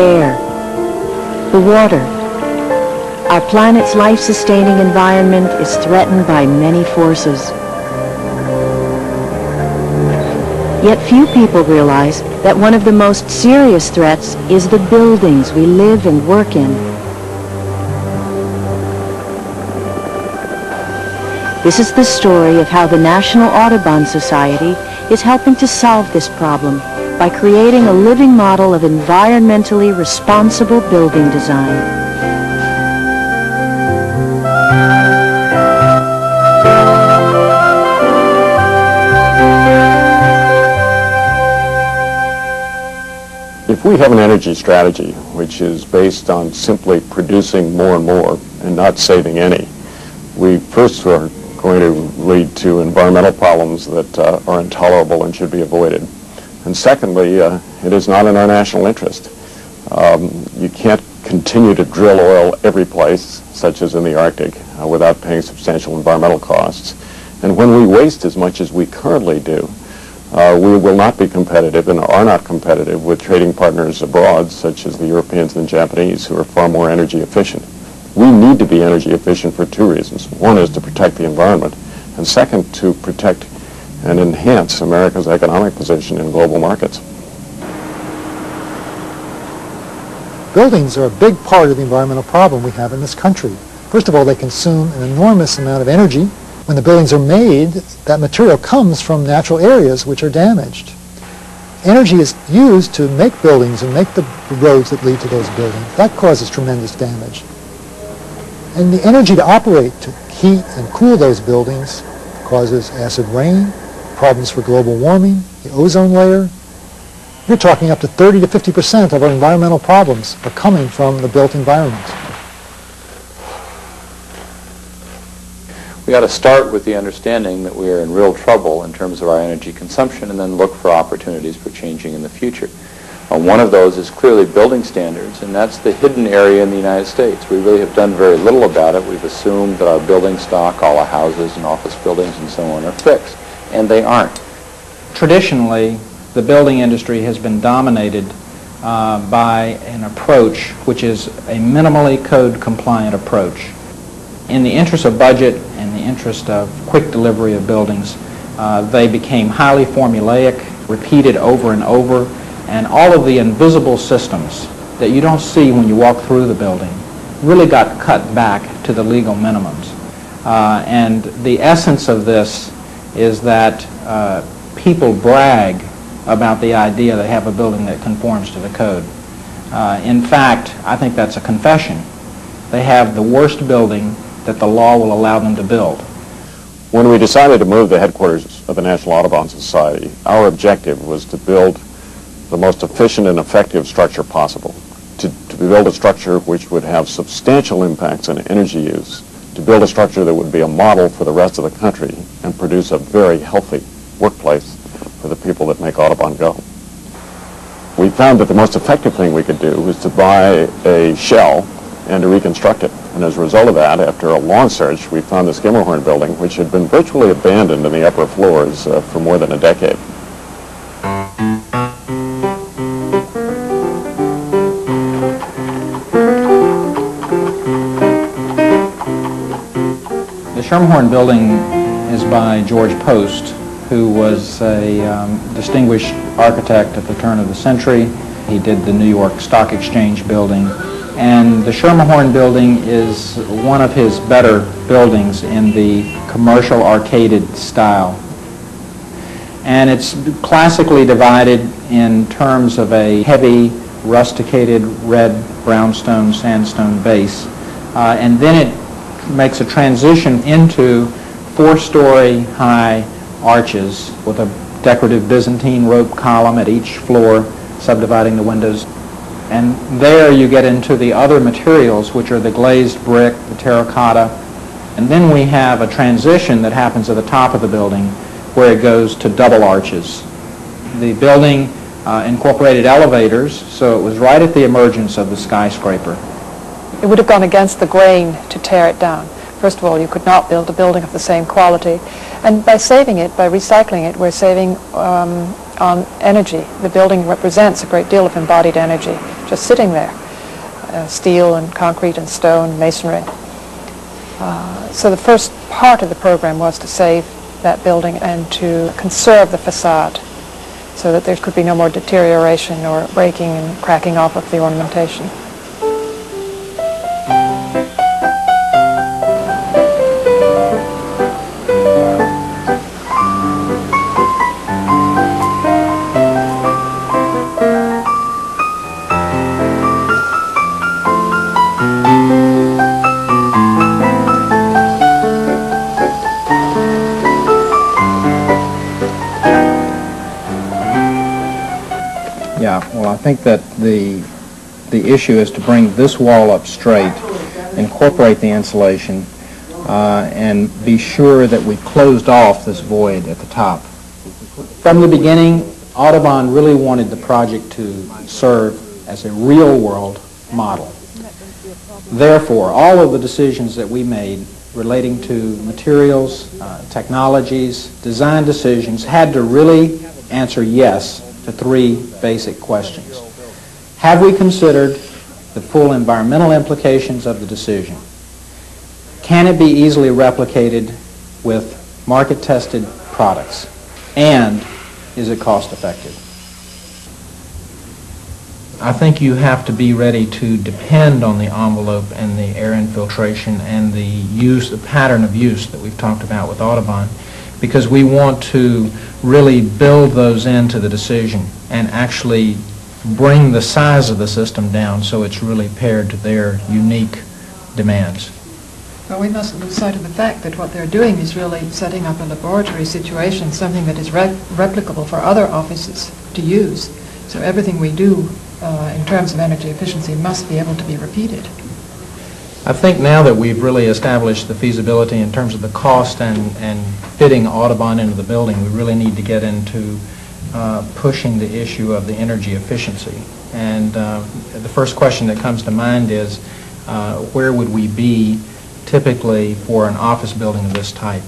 air, the water. Our planet's life-sustaining environment is threatened by many forces. Yet few people realize that one of the most serious threats is the buildings we live and work in. This is the story of how the National Audubon Society is helping to solve this problem by creating a living model of environmentally responsible building design. If we have an energy strategy which is based on simply producing more and more and not saving any, we first are going to lead to environmental problems that are intolerable and should be avoided. And secondly, it is not in our national interest. You can't continue to drill oil every place, such as in the Arctic, without paying substantial environmental costs. And when we waste as much as we currently do, we will not be competitive and are not competitive with trading partners abroad, such as the Europeans and the Japanese, who are far more energy efficient. We need to be energy efficient for two reasons. One is to protect the environment, and second, to protect and enhance America's economic position in global markets. Buildings are a big part of the environmental problem we have in this country. First of all, they consume an enormous amount of energy. When the buildings are made, that material comes from natural areas which are damaged. Energy is used to make buildings and make the roads that lead to those buildings. That causes tremendous damage. And the energy to operate, to heat and cool those buildings, causes acid rain, problems for global warming, the ozone layer. You're talking up to 30 to 50% of our environmental problems are coming from the built environment. We got to start with the understanding that we are in real trouble in terms of our energy consumption and then look for opportunities for changing in the future. One of those is clearly building standards, and that's the hidden area in the United States. We really have done very little about it. We've assumed that our building stock, all our houses and office buildings and so on, are fixed, and they aren't. Traditionally, the building industry has been dominated by an approach which is a minimally code-compliant approach. In the interest of budget and the interest of quick delivery of buildings, they became highly formulaic, repeated over and over, and all of the invisible systems that you don't see when you walk through the building really got cut back to the legal minimums. And the essence of this is that people brag about the idea they have a building that conforms to the code. In fact, I think that's a confession. They have the worst building that the law will allow them to build. When we decided to move the headquarters of the National Audubon Society, our objective was to build the most efficient and effective structure possible, to build a structure which would have substantial impacts on energy use, to build a structure that would be a model for the rest of the country and produce a very healthy workplace for the people that make Audubon go. We found that the most effective thing we could do was to buy a shell and to reconstruct it. And as a result of that, after a long search, we found the Skimmerhorn building, which had been virtually abandoned in the upper floors for more than a decade. The Skimmerhorn building is by George Post, who was a distinguished architect at the turn of the century. He did the New York Stock Exchange building. And the Skimmerhorn building is one of his better buildings in the commercial arcaded style. And it's classically divided in terms of a heavy, rusticated red brownstone sandstone base. And then it makes a transition into 4-story high arches with a decorative Byzantine rope column at each floor subdividing the windows. And there you get into the other materials, which are the glazed brick, the terracotta. And then we have a transition that happens at the top of the building where it goes to double arches. The building incorporated elevators, so it was right at the emergence of the skyscraper. It would have gone against the grain to tear it down. First of all, you could not build a building of the same quality. And by saving it, by recycling it, we're saving on energy. The building represents a great deal of embodied energy. just sitting there, steel and concrete and stone, masonry. So the first part of the program was to save that building and to conserve the facade so that there could be no more deterioration or breaking and cracking off of the ornamentation. Yeah, well, I think that the issue is to bring this wall up straight, incorporate the insulation, and be sure that we closed off this void at the top. From the beginning, Audubon really wanted the project to serve as a real-world model. Therefore, all of the decisions that we made relating to materials, technologies, design decisions had to really answer yes to three basic questions. Have we considered the full environmental implications of the decision? Can it be easily replicated with market-tested products? And is it cost-effective? I think you have to be ready to depend on the envelope and the air infiltration and the pattern of use that we've talked about with Audubon, because we want to really build those into the decision and actually bring the size of the system down so it's really paired to their unique demands. Well, we mustn't lose sight of the fact that what they're doing is really setting up a laboratory situation, something that is replicable for other offices to use. So everything we do in terms of energy efficiency must be able to be repeated. I think now that we've really established the feasibility in terms of the cost and fitting Audubon into the building, we really need to get into pushing the issue of the energy efficiency. And the first question that comes to mind is, where would we be typically for an office building of this type?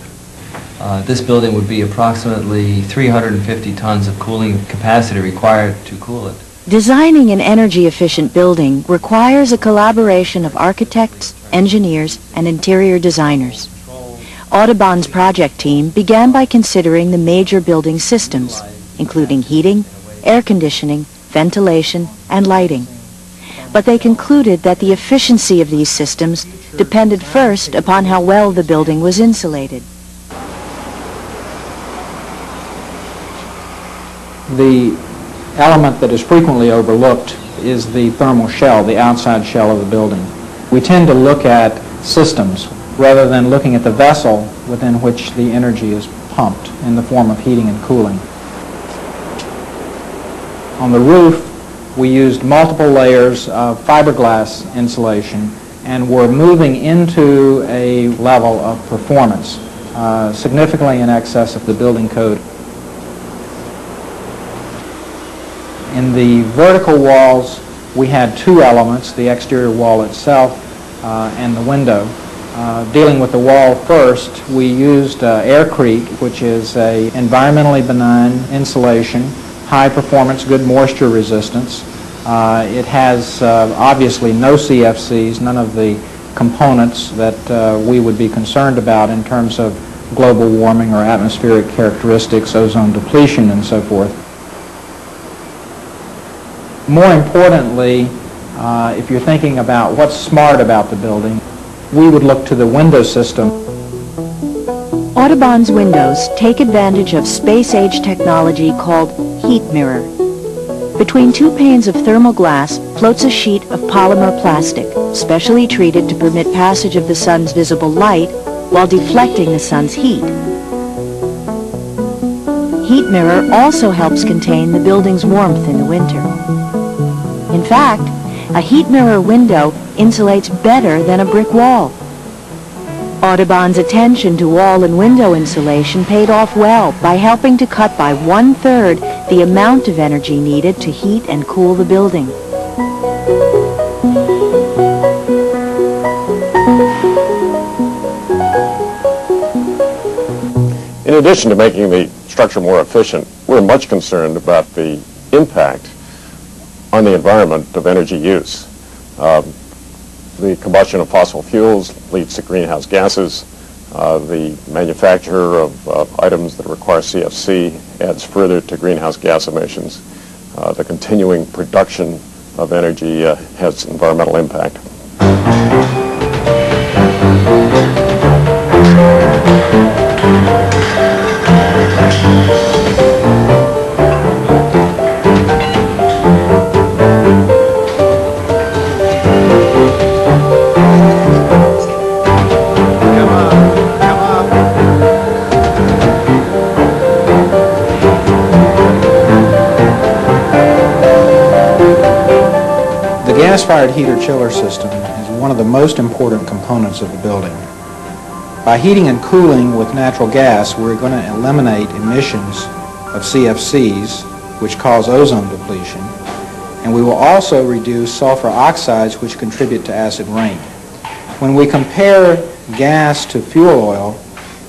This building would be approximately 350 tons of cooling capacity required to cool it. Designing an energy-efficient building requires a collaboration of architects, engineers, and interior designers. Audubon's project team began by considering the major building systems, including heating, air conditioning, ventilation, and lighting. But they concluded that the efficiency of these systems depended first upon how well the building was insulated. The element that is frequently overlooked is the thermal shell, the outside shell of the building. We tend to look at systems rather than looking at the vessel within which the energy is pumped in the form of heating and cooling. On the roof, we used multiple layers of fiberglass insulation and we're moving into a level of performance significantly in excess of the building code. In the vertical walls, we had two elements, the exterior wall itself and the window. Dealing with the wall first, we used aircrete, which is a environmentally benign insulation, high performance, good moisture resistance. It has obviously no CFCs, none of the components that we would be concerned about in terms of global warming or atmospheric characteristics, ozone depletion, and so forth. More importantly, if you're thinking about what's smart about the building, we would look to the window system. Audubon's windows take advantage of space-age technology called heat mirror. Between two panes of thermal glass floats a sheet of polymer plastic, specially treated to permit passage of the sun's visible light while deflecting the sun's heat. Heat mirror also helps contain the building's warmth in the winter. In fact, a heat mirror window insulates better than a brick wall. Audubon's attention to wall and window insulation paid off well by helping to cut by 1/3 the amount of energy needed to heat and cool the building. In addition to making the structure more efficient, we're much concerned about the impact on the environment of energy use. The combustion of fossil fuels leads to greenhouse gases. The manufacture of items that require CFC adds further to greenhouse gas emissions. The continuing production of energy has environmental impact. The gas-fired heater chiller system is one of the most important components of the building. By heating and cooling with natural gas, we're going to eliminate emissions of CFCs, which cause ozone depletion, and we will also reduce sulfur oxides, which contribute to acid rain. When we compare gas to fuel oil,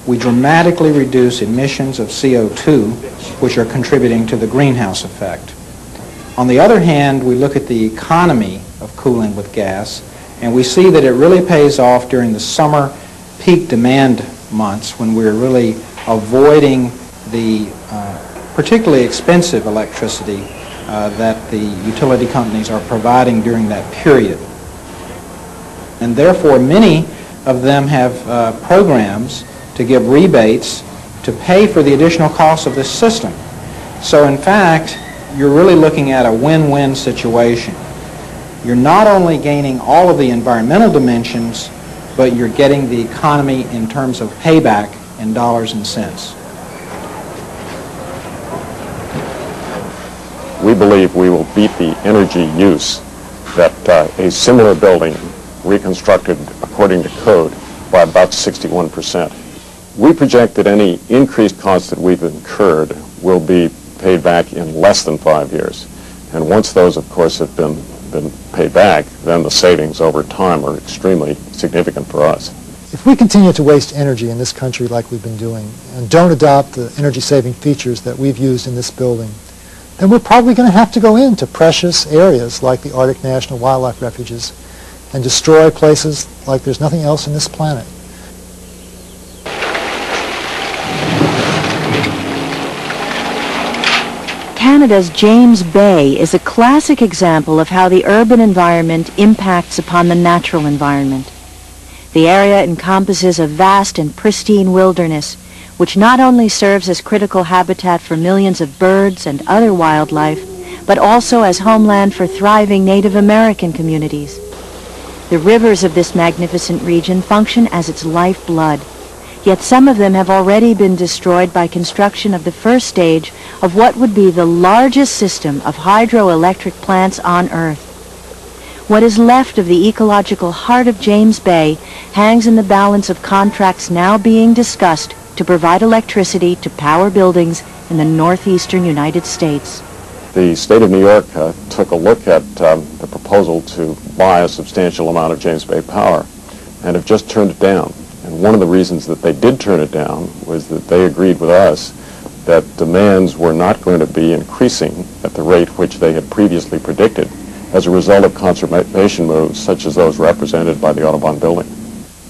we dramatically reduce emissions of CO2, which are contributing to the greenhouse effect. On the other hand, we look at the economy of cooling with gas, and we see that it really pays off during the summer peak demand months when we're really avoiding the particularly expensive electricity that the utility companies are providing during that period. And therefore, many of them have programs to give rebates to pay for the additional costs of this system. So in fact, you're really looking at a win-win situation. You're not only gaining all of the environmental dimensions, but you're getting the economy in terms of payback in dollars and cents. We believe we will beat the energy use that a similar building reconstructed according to code by about 61%. We project that any increased costs that we've incurred will be paid back in less than 5 years. And once those, of course, have been paid back, then the savings over time are extremely significant for us. If we continue to waste energy in this country like we've been doing and don't adopt the energy-saving features that we've used in this building, then we're probably going to have to go into precious areas like the Arctic National Wildlife Refuges and destroy places like there's nothing else on this planet. Canada's James Bay is a classic example of how the urban environment impacts upon the natural environment. The area encompasses a vast and pristine wilderness, which not only serves as critical habitat for millions of birds and other wildlife, but also as homeland for thriving Native American communities. The rivers of this magnificent region function as its lifeblood. Yet some of them have already been destroyed by construction of the first stage of what would be the largest system of hydroelectric plants on Earth. What is left of the ecological heart of James Bay hangs in the balance of contracts now being discussed to provide electricity to power buildings in the northeastern United States. The state of New York took a look at the proposal to buy a substantial amount of James Bay power and have just turned it down. And one of the reasons that they did turn it down was that they agreed with us that demands were not going to be increasing at the rate which they had previously predicted as a result of conservation moves such as those represented by the Audubon building.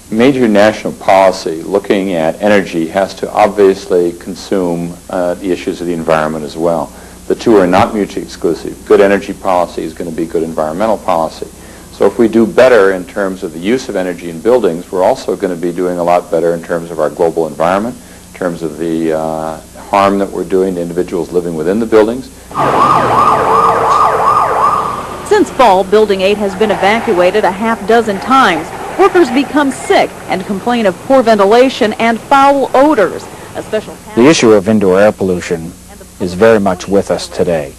Major national policy looking at energy has to obviously consume the issues of the environment as well. The two are not mutually exclusive. Good energy policy is going to be good environmental policy. So if we do better in terms of the use of energy in buildings, we're also going to be doing a lot better in terms of our global environment, in terms of the harm that we're doing to individuals living within the buildings. Since fall, Building 8 has been evacuated a half dozen times. Workers become sick and complain of poor ventilation and foul odors. A special The issue of indoor air pollution is very much with us today.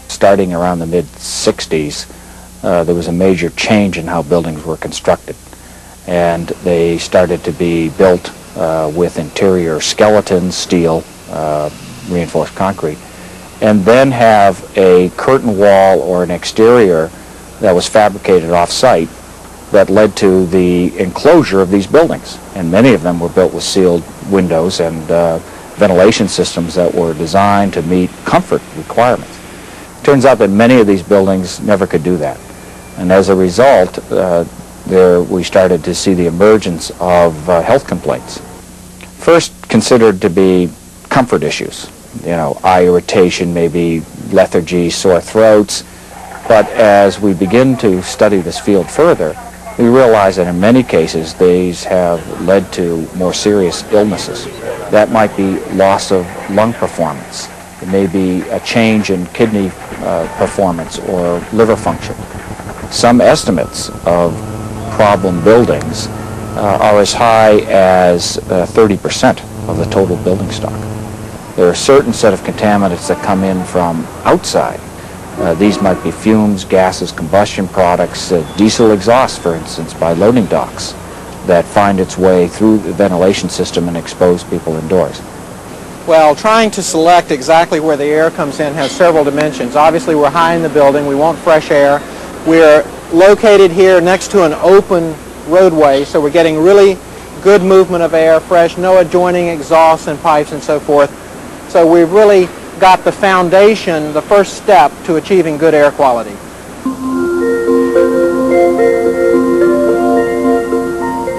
Starting around the mid-60s, there was a major change in how buildings were constructed, and they started to be built with interior skeletons, steel, reinforced concrete, and then have a curtain wall or an exterior that was fabricated off-site that led to the enclosure of these buildings. And many of them were built with sealed windows and ventilation systems that were designed to meet comfort requirements. Turns out that many of these buildings never could do that. And as a result, we started to see the emergence of health complaints. First considered to be comfort issues, eye irritation, maybe lethargy, sore throats. But as we begin to study this field further, we realize that in many cases these have led to more serious illnesses. That might be loss of lung performance. It may be a change in kidney performance or liver function. Some estimates of problem buildings are as high as 30% of the total building stock. There are a certain set of contaminants that come in from outside. These might be fumes, gases, combustion products, diesel exhaust, for instance, by loading docks that find its way through the ventilation system and expose people indoors. Well, trying to select exactly where the air comes in has several dimensions. Obviously, we're high in the building. We want fresh air. We're located here next to an open roadway, so we're getting really good movement of air, fresh, no adjoining exhausts and pipes and so forth. So we've really got the foundation, the first step to achieving good air quality.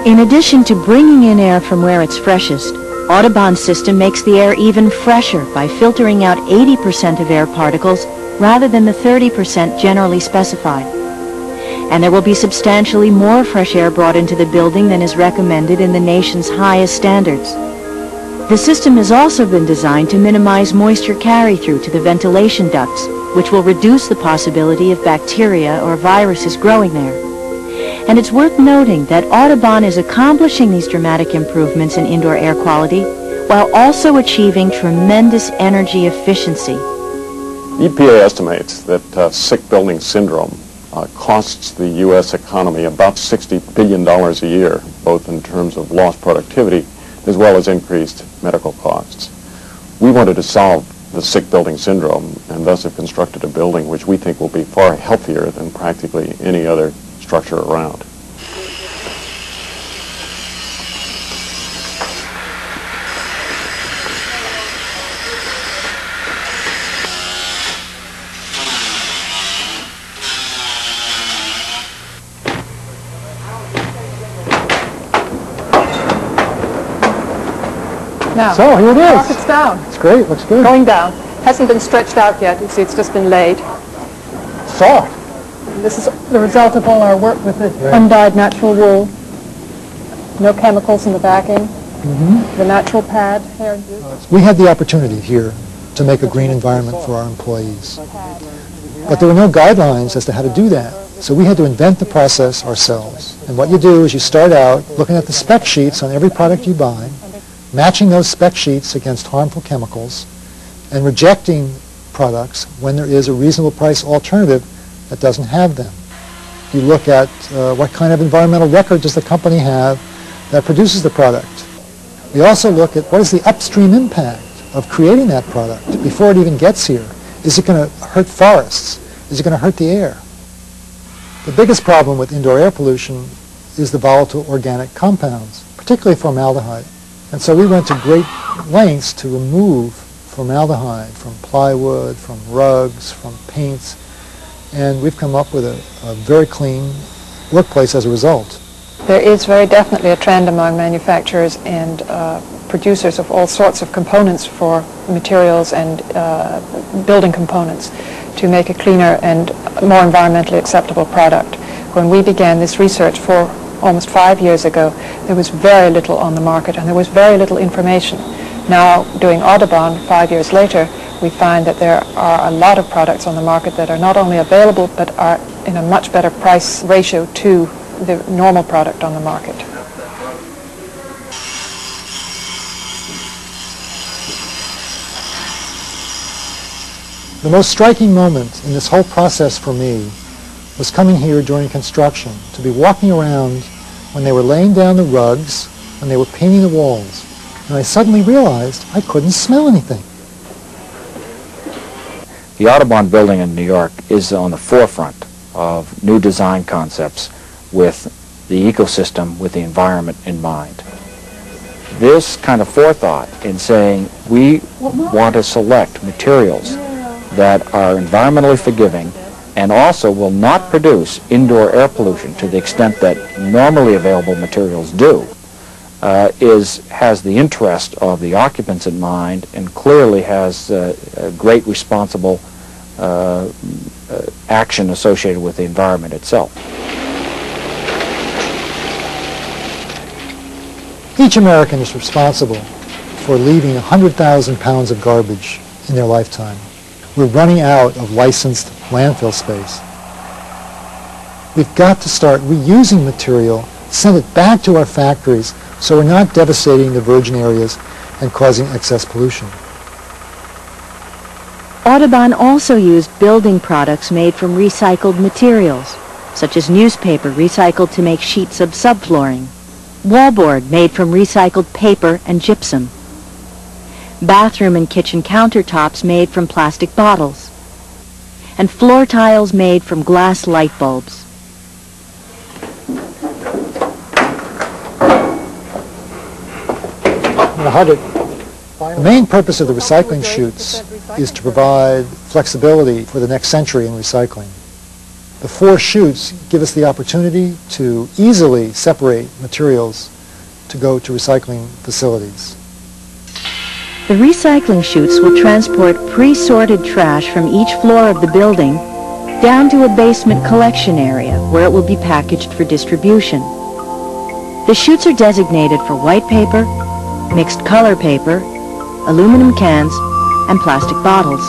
In addition to bringing in air from where it's freshest, Audubon's system makes the air even fresher by filtering out 80% of air particles rather than the 30% generally specified. And there will be substantially more fresh air brought into the building than is recommended in the nation's highest standards. The system has also been designed to minimize moisture carry-through to the ventilation ducts, which will reduce the possibility of bacteria or viruses growing there. And it's worth noting that Audubon is accomplishing these dramatic improvements in indoor air quality while also achieving tremendous energy efficiency. EPA estimates that sick building syndrome costs the U.S. economy about $60 billion a year, both in terms of lost productivity as well as increased medical costs. We wanted to solve the sick building syndrome and thus have constructed a building which we think will be far healthier than practically any other structure around. Now, So here it is. rocket's down. It's great. Looks good. Going down. Hasn't been stretched out yet. You see, it's just been laid. Soft. This is the result of all our work with the undyed natural wool. No chemicals in the backing. The natural pad. Hair. We had the opportunity here to make a green environment for our employees. But there were no guidelines as to how to do that. So we had to invent the process ourselves. And what you do is you start out looking at the spec sheets on every product you buy, matching those spec sheets against harmful chemicals, and rejecting products when there is a reasonable price alternative that doesn't have them. You look at what kind of environmental record does the company have that produces the product. We also look at what is the upstream impact of creating that product before it even gets here. Is it going to hurt forests? Is it going to hurt the air? The biggest problem with indoor air pollution is the volatile organic compounds, particularly formaldehyde. And so we went to great lengths to remove formaldehyde from plywood, from rugs, from paints, and we've come up with a very clean workplace as a result. There is very definitely a trend among manufacturers and producers of all sorts of components for materials and building components to make a cleaner and more environmentally acceptable product. When we began this research almost 5 years ago, there was very little on the market and there was very little information. Now, doing Audubon 5 years later, we find that there are a lot of products on the market that are not only available but are in a much better price ratio to the normal product on the market. The most striking moment in this whole process for me was coming here during construction, to be walking around when they were laying down the rugs, when they were painting the walls, and I suddenly realized I couldn't smell anything. The Audubon building in New York is on the forefront of new design concepts with the ecosystem, with the environment in mind. This kind of forethought in saying we want to select materials that are environmentally forgiving and also will not produce indoor air pollution to the extent that normally available materials do, has the interest of the occupants in mind and clearly has a great responsible action associated with the environment itself. Each American is responsible for leaving 100,000 pounds of garbage in their lifetime. We're running out of licensed landfill space. We've got to start reusing material, send it back to our factories so we're not devastating the virgin areas and causing excess pollution. Audubon also used building products made from recycled materials, such as newspaper recycled to make sheets of subflooring, wallboard made from recycled paper and gypsum, bathroom and kitchen countertops made from plastic bottles, and floor tiles made from glass light bulbs. The main purpose of the recycling chutes is to provide flexibility for the next century in recycling. The 4 chutes give us the opportunity to easily separate materials to go to recycling facilities. The recycling chutes will transport pre-sorted trash from each floor of the building down to a basement collection area where it will be packaged for distribution. The chutes are designated for white paper, mixed color paper, aluminum cans, and plastic bottles.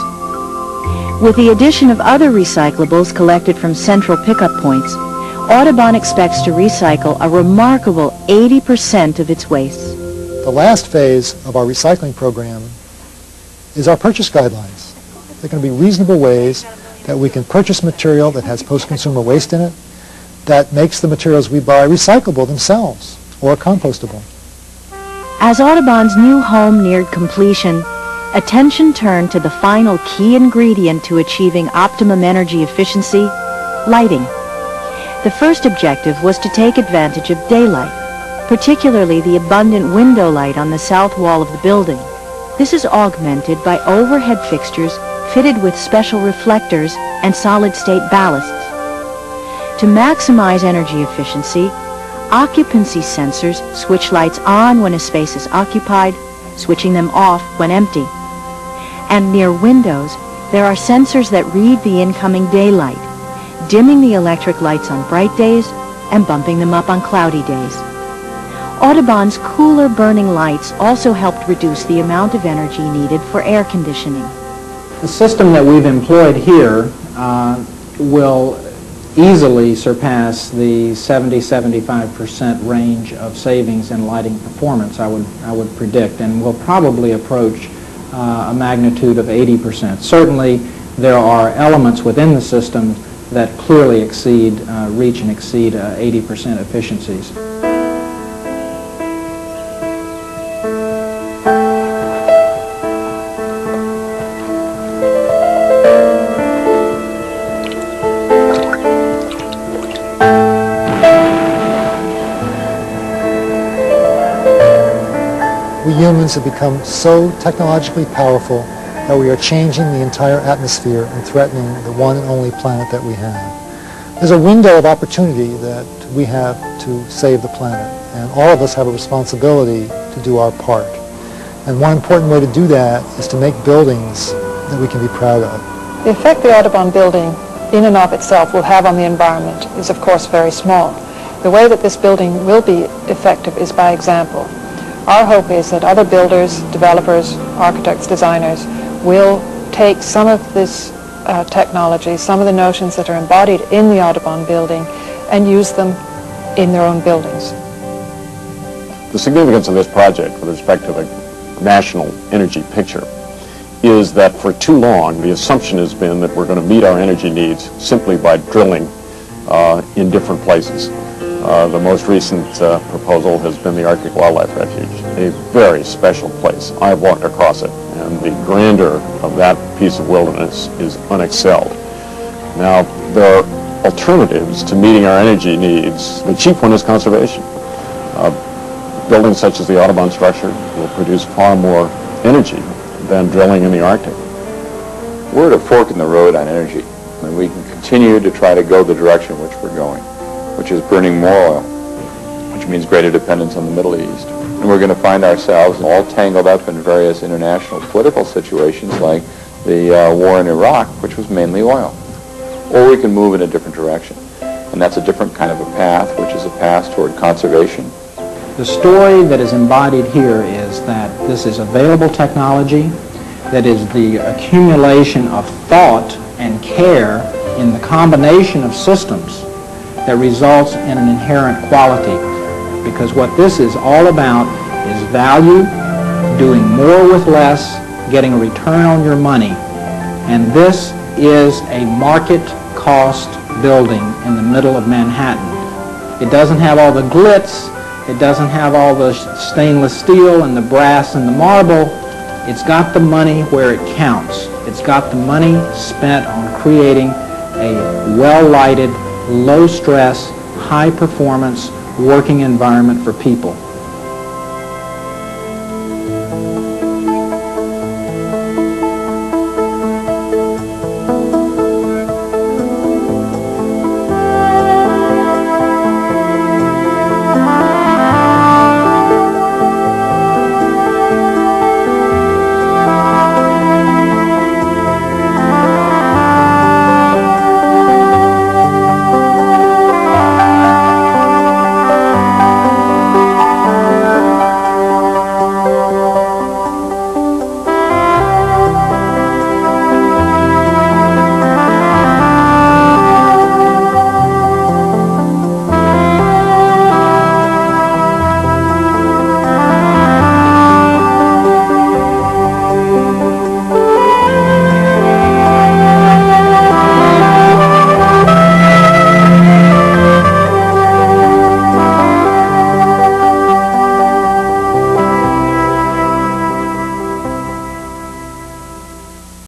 With the addition of other recyclables collected from central pickup points, Audubon expects to recycle a remarkable 80% of its waste. The last phase of our recycling program is our purchase guidelines. They're going to be reasonable ways that we can purchase material that has post-consumer waste in it that makes the materials we buy recyclable themselves or compostable. As Audubon's new home neared completion, attention turned to the final key ingredient to achieving optimum energy efficiency, lighting. The first objective was to take advantage of daylight, particularly the abundant window light on the south wall of the building. This is augmented by overhead fixtures fitted with special reflectors and solid-state ballasts. To maximize energy efficiency, occupancy sensors switch lights on when a space is occupied, switching them off when empty. And near windows, there are sensors that read the incoming daylight, dimming the electric lights on bright days and bumping them up on cloudy days. Audubon's cooler burning lights also helped reduce the amount of energy needed for air conditioning. The system that we've employed here will easily surpass the 70-75% range of savings in lighting performance, I would predict, and will probably approach a magnitude of 80%. Certainly, there are elements within the system that clearly reach and exceed 80% efficiencies. We humans have become so technologically powerful that we are changing the entire atmosphere and threatening the one and only planet that we have. There's a window of opportunity that we have to save the planet, and all of us have a responsibility to do our part. And one important way to do that is to make buildings that we can be proud of. The effect the Audubon building in and of itself will have on the environment is of course very small. The way that this building will be effective is by example. Our hope is that other builders, developers, architects, designers will take some of this technology, some of the notions that are embodied in the Audubon building, and use them in their own buildings. The significance of this project with respect to the national energy picture is that for too long the assumption has been that we're going to meet our energy needs simply by drilling in different places. The most recent proposal has been the Arctic Wildlife Refuge, a very special place. I've walked across it, and the grandeur of that piece of wilderness is unexcelled. Now, there are alternatives to meeting our energy needs. The chief one is conservation. Buildings such as the Audubon structure will produce far more energy than drilling in the Arctic. We're at a fork in the road on energy, and we can continue to try to go the direction which we're going, which is burning more oil, which means greater dependence on the Middle East. And we're going to find ourselves all tangled up in various international political situations like the war in Iraq, which was mainly oil. Or we can move in a different direction. And that's a different kind of a path, which is a path toward conservation. The story that is embodied here is that this is available technology, that is the accumulation of thought and care in the combination of systems that results in an inherent quality. Because what this is all about is value, doing more with less, getting a return on your money. And this is a market cost building in the middle of Manhattan. It doesn't have all the glitz, it doesn't have all the stainless steel and the brass and the marble. It's got the money where it counts. It's got the money spent on creating a well-lighted, low-stress, high-performance working environment for people.